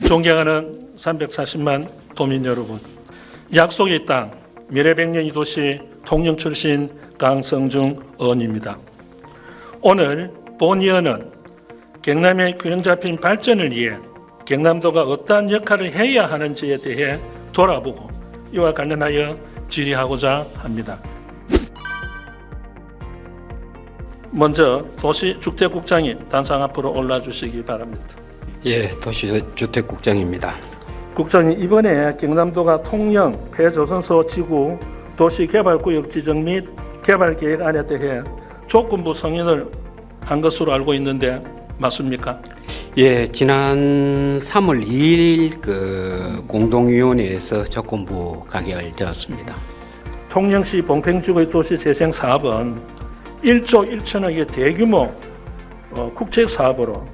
존경하는 340만 도민 여러분, 약속의 땅 미래백년이 도시 통영 출신 강성중 의원입니다. 오늘 본의원은 경남의 균형 잡힌 발전을 위해 경남도가 어떠한 역할을 해야 하는지에 대해 돌아보고 이와 관련하여 질의하고자 합니다. 먼저 도시주택국장이 단상 앞으로 올라주시기 바랍니다. 예, 도시주택국장입니다. 국장님, 이번에 경남도가 통영 폐조선소 지구 도시개발구역 지정 및 개발계획안에 대해 조건부 성인을 한 것으로 알고 있는데 맞습니까? 예, 지난 3월 2일 그 공동위원회에서 조건부 가결되었습니다. 통영시 봉평지구의 도시재생 사업은 1조 1천억의 대규모 국책 사업으로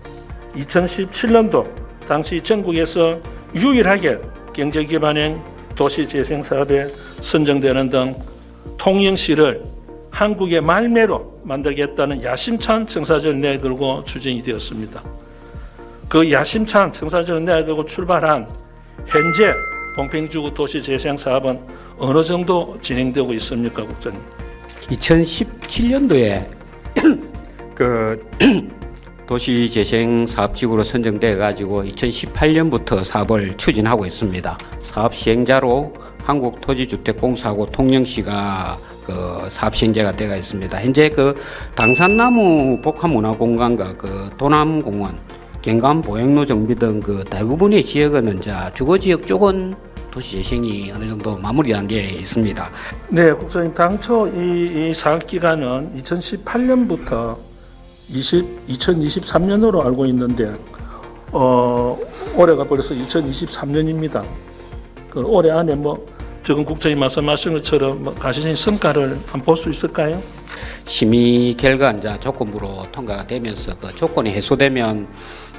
2017년도 당시 전국에서 유일하게 경제기반형 도시재생 사업에 선정되는 등 통영시를 한국의 말매로 만들겠다는 야심찬 청사진을 내걸고 추진이 되었습니다. 그 야심찬 청사진을 내걸고 출발한 현재 봉평지구 도시재생 사업은 어느 정도 진행되고 있습니까, 국장님? 2017년도에 그 도시재생사업지구로 선정돼 가지고 2018년부터 사업을 추진하고 있습니다. 사업 시행자로 한국토지주택공사하고 통영시가 그 사업 시행자가 되어 있습니다. 현재 그 당산나무 복합문화공간과 그 도남공원, 경감보행로 정비 등 그 대부분의 지역은 이제 주거지역 쪽은 도시재생이 어느 정도 마무리한 게 있습니다. 네, 국장님, 당초 이 사업 기간은 2018년부터 2023년으로 알고 있는데 올해가 벌써 2023년입니다. 그 올해 안에 지금 국장님 말씀하신 것처럼 가시적인 성과를 한번 볼 수 있을까요? 심의 결과 이제 조건부로 통과가 되면서 그 조건이 해소되면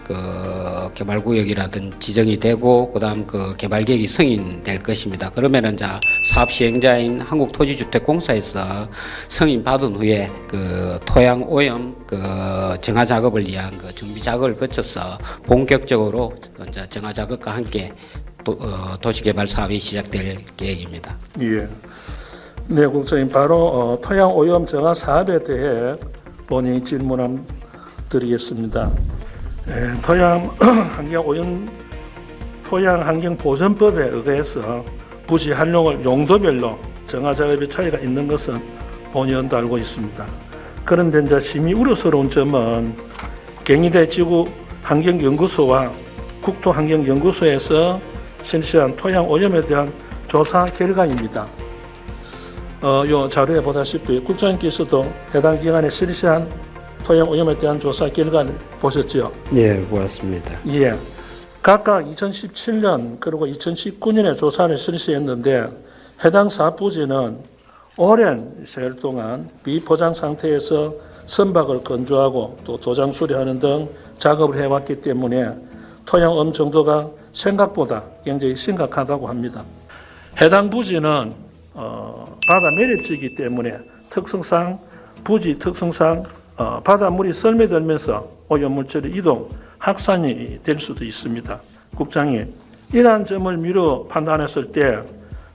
그 개발구역이라든 지정이 되고 그다음 그 개발계획이 승인될 것입니다. 그러면은 이제 사업 시행자인 한국토지주택공사에서 승인 받은 후에 그 토양 오염 그 정화 작업을 위한 그 준비 작업을 거쳐서 본격적으로 이제 정화 작업과 함께 도시개발 사업이 시작될 계획입니다. 예. 네, 국장님, 바로 토양 오염 정화 사업에 대해 본인이 질문 한번 드리겠습니다. 토양 환경 보전법에 의해서 부지 활용을 용도별로 정화 작업의 차이가 있는 것은 본의원도 알고 있습니다. 그런데 이제 심히 우려스러운 점은 경희대 지구 환경연구소와 국토환경연구소에서 실시한 토양 오염에 대한 조사 결과입니다. 요 자료에 보다시피 국장님께서도 해당 기관에 실시한 토양 오염에 대한 조사 결과를 보셨죠? 예, 보았습니다. 예. 각각 2017년 그리고 2019년에 조사를 실시했는데 해당 사업 부지는 오랜 세월 동안 비포장 상태에서 선박을 건조하고 또 도장 수리하는 등 작업을 해왔기 때문에 토양 오염 정도가 생각보다 굉장히 심각하다고 합니다. 해당 부지는 바다 매립지이기 때문에 부지 특성상 바닷물이 썰매들면서 오염물질의 이동, 확산이 될 수도 있습니다. 국장님, 이러한 점을 미루어 판단했을 때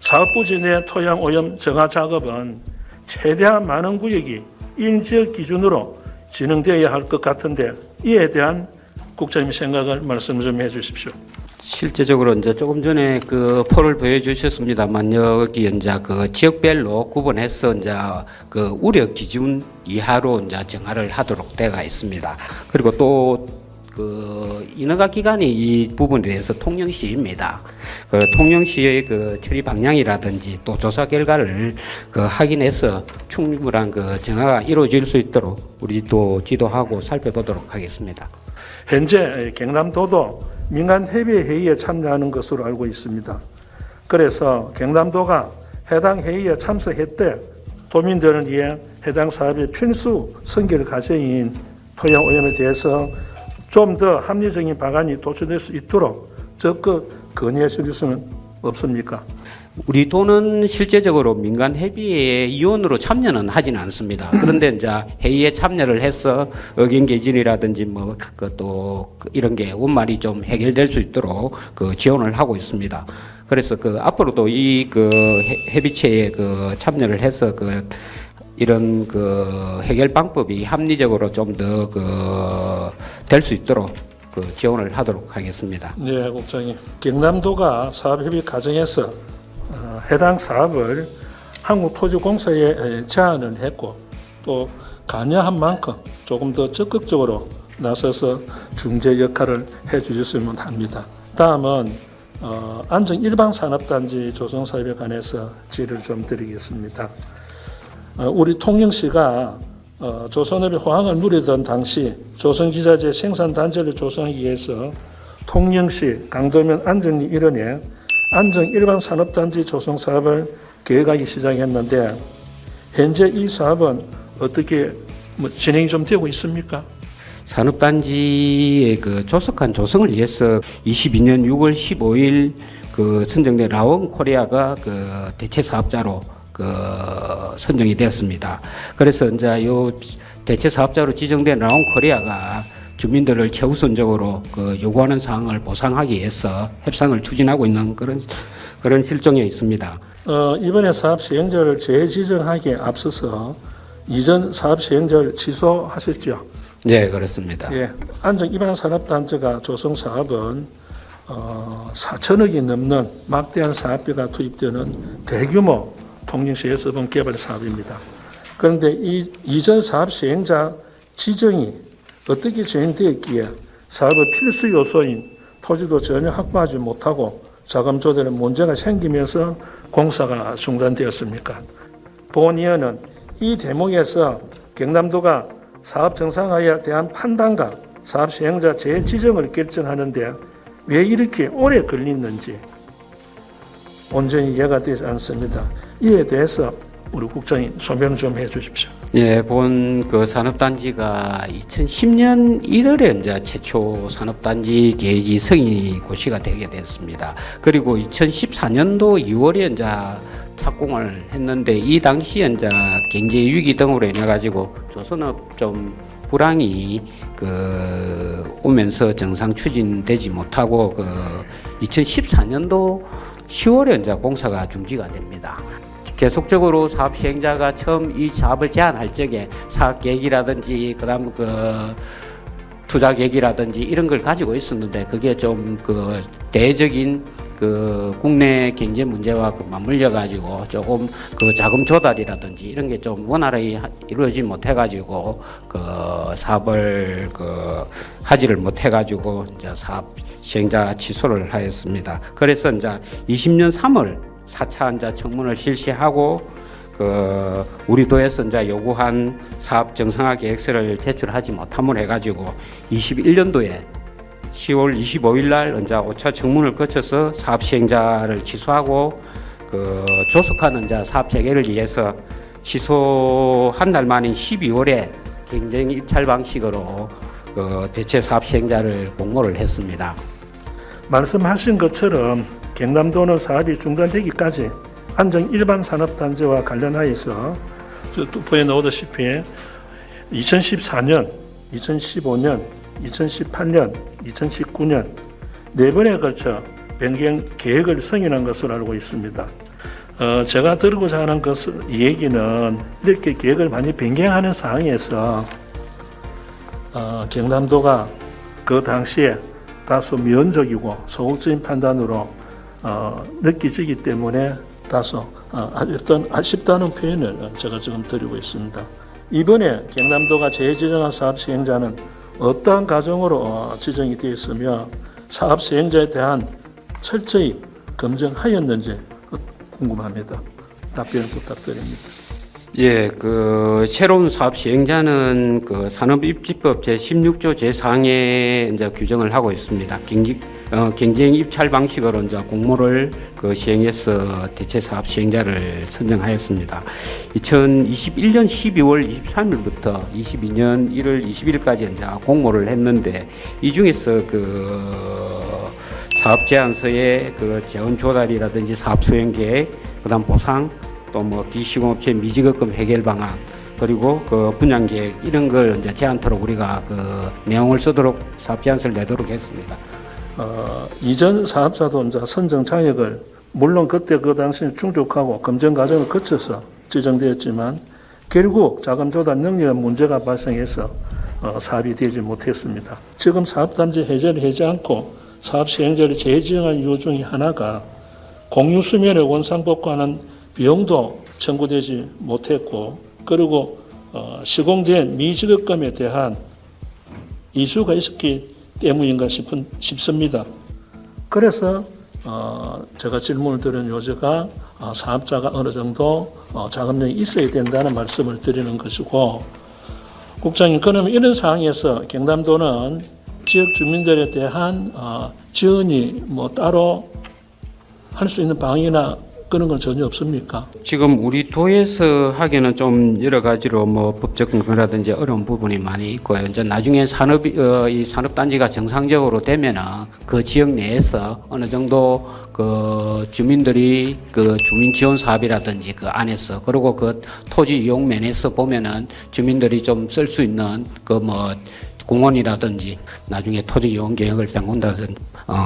사업부지 내 토양 오염 정화 작업은 최대한 많은 구역이 1지역 기준으로 진행되어야 할 것 같은데 이에 대한 국장님 생각을 말씀 좀 해주십시오. 실제적으로 이제 조금 전에 그 표를 보여주셨습니다만 여기 이제 그 지역별로 구분해서 이제 그 우려 기준 이하로 이제 정화를 하도록 되어 있습니다. 그리고 또 그 인허가 기관이 이 부분에 대해서 통영시입니다. 그 통영시의 그 처리 방향이라든지 또 조사 결과를 그 확인해서 충분한 그 정화가 이루어질 수 있도록 우리 또 지도하고 살펴보도록 하겠습니다. 현재 경남도도 민간 협의 회의에 참여하는 것으로 알고 있습니다. 그래서 경남도가 해당 회의에 참석했대 도민들을 위해 해당 사업의 필수 선결 과정인 토양 오염에 대해서 좀 더 합리적인 방안이 도출될 수 있도록 적극 건의해 주셨으면 없습니까? 우리 도는 실제적으로 민간 협의회 위원으로 참여는 하지는 않습니다. 그런데 이제 회의에 참여를 해서 의견 개진이라든지 뭐 그또 이런 게 원만히 좀 해결될 수 있도록 그 지원을 하고 있습니다. 그래서 그 앞으로도 이 그 협의체에 그 참여를 해서 그 이런 그 해결 방법이 합리적으로 좀 더 그 될 수 있도록 그 지원을 하도록 하겠습니다. 네, 국장님. 경남도가 사업협의 과정에서 해당 사업을 한국토지공사에 제안을 했고 또 관여한 만큼 조금 더 적극적으로 나서서 중재 역할을 해주셨으면 합니다. 다음은 안정 일방산업단지 조성사업에 관해서 질의를 좀 드리겠습니다. 우리 통영시가 조선업의 호황을 누리던 당시 조선기자재 생산단지를 조성하기 위해서 통영시 강도면 안정리 일원에 안정 일반산업단지 조성 사업을 계획하기 시작했는데 현재 이 사업은 어떻게 진행이 좀 되고 있습니까? 산업단지의 그 조속한 조성을 위해서 22년 6월 15일 그 선정된 라온 코리아가 그 대체 사업자로 그 선정이 되었습니다. 그래서 이제 요 대체 사업자로 지정된 라온 코리아가 주민들을 최우선적으로 그 요구하는 사항을 보상하기 위해서 협상을 추진하고 있는 그런 실정에 있습니다. 이번에 사업 시행자를 재지정하기에 앞서서 이전 사업 시행자를 취소하셨죠? 네, 그렇습니다. 예, 안정 일반산업단지가 조성 사업은 4천억이 넘는 막대한 사업비가 투입되는 대규모 통영시에서본 개발 사업입니다. 그런데 이 이전 사업 시행자 지정이 어떻게 진행되었기에 사업의 필수 요소인 토지도 전혀 확보하지 못하고 자금 조달에 문제가 생기면서 공사가 중단되었습니까? 본위원은 이 대목에서 경남도가 사업 정상화에 대한 판단과 사업 시행자 재지정을 결정하는데 왜 이렇게 오래 걸리는지 온전히 이해가 되지 않습니다. 이에 대해서 우리 국장님 소명 좀 해주십시오. 예, 본 그 산업단지가 2010년 1월에 이제 최초 산업단지 계획이 승인 고시가 되게 됐습니다. 그리고 2014년도 2월에 이제 착공을 했는데 이 당시에 이제 경제 위기 등으로 인해 가지고 조선업 좀 불황이 그 오면서 정상 추진되지 못하고 그 2014년도 10월에 이제 공사가 중지가 됩니다. 계속적으로 사업 시행자가 처음 이 사업을 제안할 적에 사업 계획이라든지 그다음 그 투자 계획이라든지 이런 걸 가지고 있었는데 그게 좀 그 대적인 그 국내 경제 문제와 그 맞물려 가지고 조금 그 자금 조달이라든지 이런 게 좀 원활하게 이루어지지 못해 가지고 그 사업을 그 하지를 못해 가지고 이제 사업 시행자 취소를 하였습니다. 그래서 이제 20년 3월 4차 이제 청문을 실시하고 그 우리 도에서 이제 요구한 사업 정상화 계획서를 제출하지 못함을 해가지고 21년도에 10월 25일 날 이제 5차 청문을 거쳐서 사업 시행자를 취소하고 그 조속한 이제 사업 재개를 위해서 취소한 날 만인 12월에 경쟁 입찰 방식으로 그 대체 사업 시행자를 공모를 했습니다. 말씀하신 것처럼 경남도는 사업이 중단되기까지 안정 일반산업단지와 관련하여서 보에 나오다시피 2014년, 2015년, 2018년, 2019년 네 번에 걸쳐 변경 계획을 승인한 것으로 알고 있습니다. 제가 들고자 하는 이 얘기는 이렇게 계획을 많이 변경하는 상황에서 경남도가 그 당시에 다소 미온적이고 소극적인 판단으로 느껴지기 때문에 다소 어떤 아쉽다는 표현을 제가 지금 드리고 있습니다. 이번에 경남도가 재지정한 사업 시행자는 어떠한 과정으로 지정이 되어 있으며 사업 시행자에 대한 철저히 검증하였는지 궁금합니다. 답변을 부탁드립니다. 예, 그 새로운 사업 시행자는 그 산업입지법 제16조 제4항에 이제 규정을 하고 있습니다. 경쟁 입찰 방식으로 이제 공모를 그 시행해서 대체 사업 시행자를 선정하였습니다. 2021년 12월 23일부터 22년 1월 20일까지 이제 공모를 했는데 이 중에서 그 사업 제안서의 그 재원 조달이라든지 사업 수행 계획, 그다음 보상, 또 뭐 비시공업체 미지급금 해결 방안, 그리고 그 분양 계획 이런 걸 이제 제안토록 우리가 그 내용을 쓰도록 사업 제안서를 내도록 했습니다. 이전 사업자도 이제 선정 자격을 물론 그때 그 당시에 충족하고 검증 과정을 거쳐서 지정되었지만 결국 자금 조달 능력에 문제가 발생해서 사업이 되지 못했습니다. 지금 사업단지 해제를 하지 않고 사업 시행자를 재지정한 이유 중에 하나가 공유 수면의 원상복구하는 비용도 청구되지 못했고 그리고 시공된 미지급금에 대한 이슈가 있었기 때문인가 싶습니다. 그래서 제가 질문을 드린 요지가 사업자가 어느 정도 자금력이 있어야 된다는 말씀을 드리는 것이고, 국장님, 그러면 이런 상황에서 경남도는 지역 주민들에 대한 지원이 뭐 따로 할 수 있는 방이나 그런 건 전혀 없습니까? 지금 우리 도에서 하기는 좀 여러 가지로 뭐 법적 근거라든지 어려운 부분이 많이 있고요. 이제 나중에 이 산업단지가 정상적으로 되면은 그 지역 내에서 어느 정도 그 주민들이 그 주민 지원 사업이라든지 그 안에서 그리고 그 토지 이용 면에서 보면은 주민들이 좀 쓸 수 있는 그 뭐 공원이라든지 나중에 토지 이용 계획을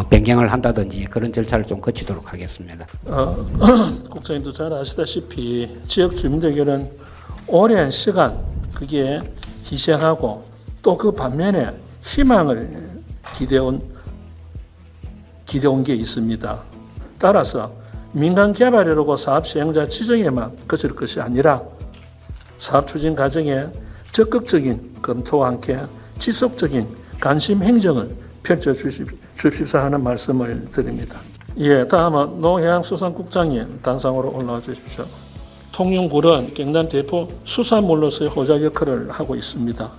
변경을 한다든지 그런 절차를 좀 거치도록 하겠습니다. 국장님도 잘 아시다시피 지역 주민들에게는 오랜 시간 그게 희생하고 또 그 반면에 희망을 기대온 게 있습니다. 따라서 민간 개발이라고 사업 시행자 지정에만 그칠 것이 아니라 사업 추진 과정에 적극적인 검토와 함께 지속적인 관심 행정을 펼쳐 주십사 하는 말씀을 드립니다. 예, 다음은 노해양수산국장님 단상으로 올라와 주십시오. 통영굴은 경남 대표 수산물로서의 호자 역할을 하고 있습니다.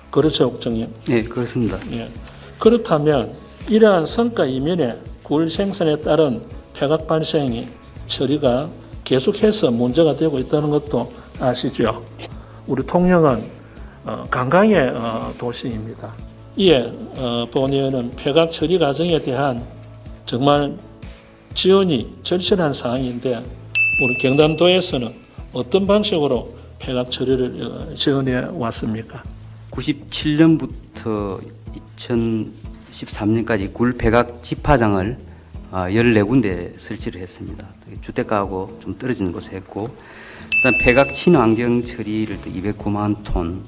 그렇죠, 국장님? 네, 그렇습니다. 예. 그렇다면 이러한 성과 이면에 굴 생산에 따른 폐각 발생이 처리가 계속해서 문제가 되고 있다는 것도 아시죠? 우리 통영은 관광의 도시입니다. 이에 본의원은 폐각 처리 과정에 대한 정말 지원이 절실한 사항인데 우리 경남도에서는 어떤 방식으로 폐각 처리를 지원해 왔습니까? 97년부터 2013년까지 굴 폐각 집화장을 14군데 설치를 했습니다. 주택가하고 좀 떨어지는 곳에 했고, 일단 폐각 친환경 처리를 또 209만 톤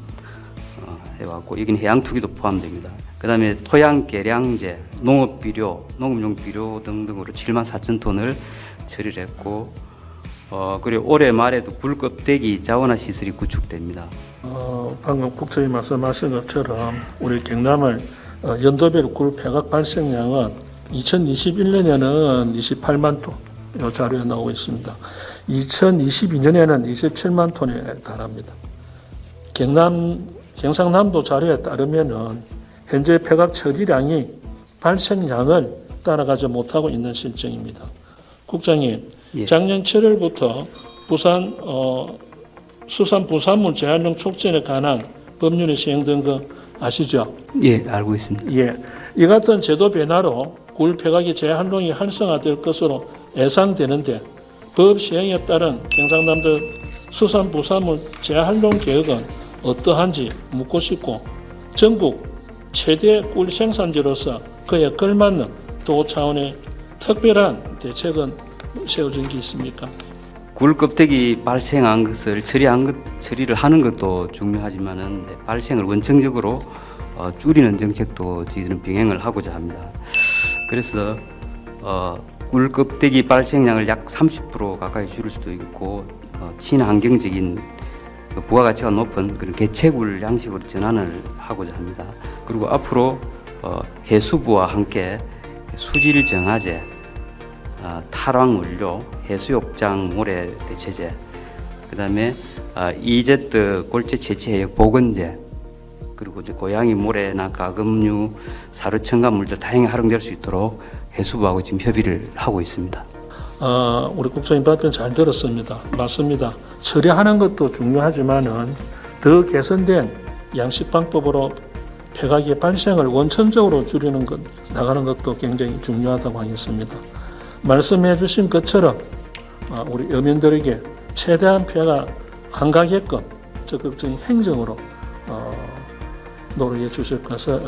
해왔고, 여기는 해양 투기도 포함됩니다. 그 다음에 토양 계량제, 농업 비료, 농업용 비료 등등으로 7만 4천 톤을 처리를 했고, 그리고 올해 말에도 굴 껍데기 자원화 시설이 구축됩니다. 방금 국장님 말씀하신 것처럼 우리 경남을 연도별 굴 폐각 발생량은 2021년에는 28만 톤, 이 자료에 나오고 있습니다. 2022년에는 27만 톤에 달합니다. 경상남도 자료에 따르면은 현재 폐각 처리량이 발생량을 따라가지 못하고 있는 실정입니다. 국장님, 예. 작년 7월부터 부산 수산 부산물 재활용 촉진에 관한 법률이 시행된 거 아시죠? 예, 알고 있습니다. 예, 이 같은 제도 변화로 굴 폐각이 재활용이 활성화될 것으로 예상되는데 법 시행에 따른 경상남도 수산 부산물 재활용 계획은 어떠한지 묻고 싶고 전국 최대 꿀 생산지로서 그에 걸맞는 도 차원의 특별한 대책은 세워진 게 있습니까? 굴 껍데기 발생한 것을 처리를 하는 것도 중요하지만은 발생을 원천적으로 줄이는 정책도 저희들은 병행을 하고자 합니다. 그래서 굴 껍데기 발생량을 약 30% 가까이 줄일 수도 있고 친환경적인 부가가치가 높은 그런 개체굴 양식으로 전환을 하고자 합니다. 그리고 앞으로 해수부와 함께 수질 정화제, 탈황 원료, 해수욕장 모래 대체제, 그다음에 이제트 골재 채취 해역 보건제, 그리고 이제 고양이 모래나 가금류, 사료 첨가물들 다양히 활용될 수 있도록 해수부하고 지금 협의를 하고 있습니다. 우리 국장님 답변 잘 들었습니다. 맞습니다. 처리하는 것도 중요하지만은 더 개선된 양식 방법으로 폐가기의 발생을 원천적으로 줄이는 것, 나가는 것도 굉장히 중요하다고 하겠습니다. 말씀해 주신 것처럼 우리 어민들에게 최대한 피해가 안 가게끔 적극적인 행정으로 노력해 주실 것을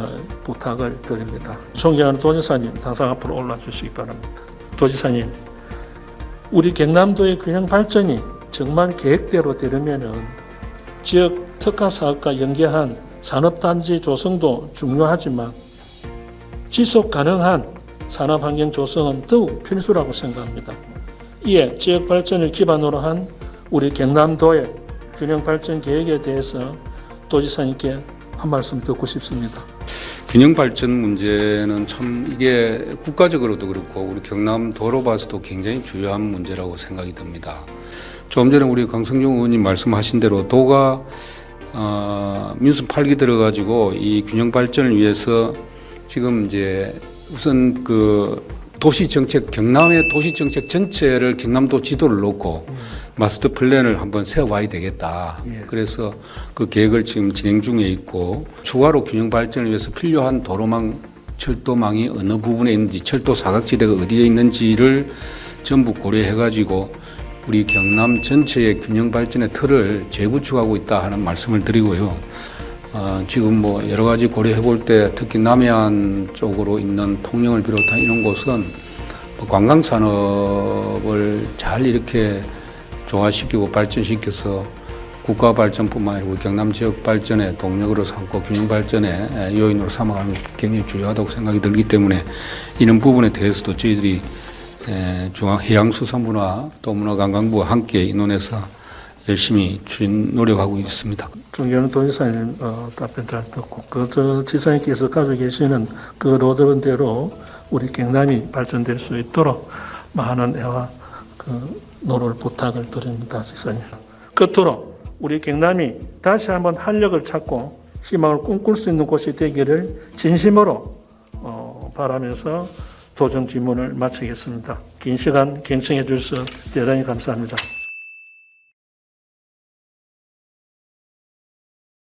부탁을 드립니다. 존경하는 도지사님, 당상 앞으로 올라 주시기 바랍니다. 도지사님, 우리 경남도의 균형 발전이 정말 계획대로 되려면은 지역 특화 사업과 연계한 산업단지 조성도 중요하지만 지속 가능한 산업환경 조성은 더욱 필수라고 생각합니다. 이에 지역 발전을 기반으로 한 우리 경남도의 균형 발전 계획에 대해서 도지사님께 한 말씀 듣고 싶습니다. 균형 발전 문제는 참 이게 국가적으로도 그렇고 우리 경남도로 봐서도 굉장히 중요한 문제라고 생각이 듭니다. 조금 전에 우리 강성중 의원님 말씀하신 대로 도가 민수 8기 들어가지고 이 균형 발전을 위해서 지금 이제 우선 그 도시 정책, 경남의 도시 정책 전체를 경남도 지도를 놓고 마스터 플랜을 한번 세워봐야 되겠다. 그래서 그 계획을 지금 진행 중에 있고 추가로 균형 발전을 위해서 필요한 도로망, 철도망이 어느 부분에 있는지, 철도 사각지대가 어디에 있는지를 전부 고려해가지고 우리 경남 전체의 균형 발전의 틀을 재구축하고 있다 하는 말씀을 드리고요. 지금 뭐 여러 가지 고려해 볼 때 특히 남해안 쪽으로 있는 통영을 비롯한 이런 곳은 관광 산업을 잘 이렇게 조화시키고 발전시켜서 국가 발전뿐만 아니고 경남 지역 발전의 동력으로 삼고 균형 발전의 요인으로 삼아가는 게 굉장히 중요하다고 생각이 들기 때문에 이런 부분에 대해서도 저희들이 중앙해양수산부나 또 문화관광부와 함께 의논해서 열심히 추진 노력하고 있습니다. 존경하는 도지사님 답변 잘 듣고 저 지사님께서 가지고 계시는 그 로드론대로 우리 경남이 발전될 수 있도록 많은 애와 노력을 부탁을 드립니다, 지사님. 끝으로 우리 경남이 다시 한번 활력을 찾고 희망을 꿈꿀 수 있는 곳이 되기를 진심으로 바라면서 도정 질문을 마치겠습니다. 긴 시간 경청해 주셔서 대단히 감사합니다.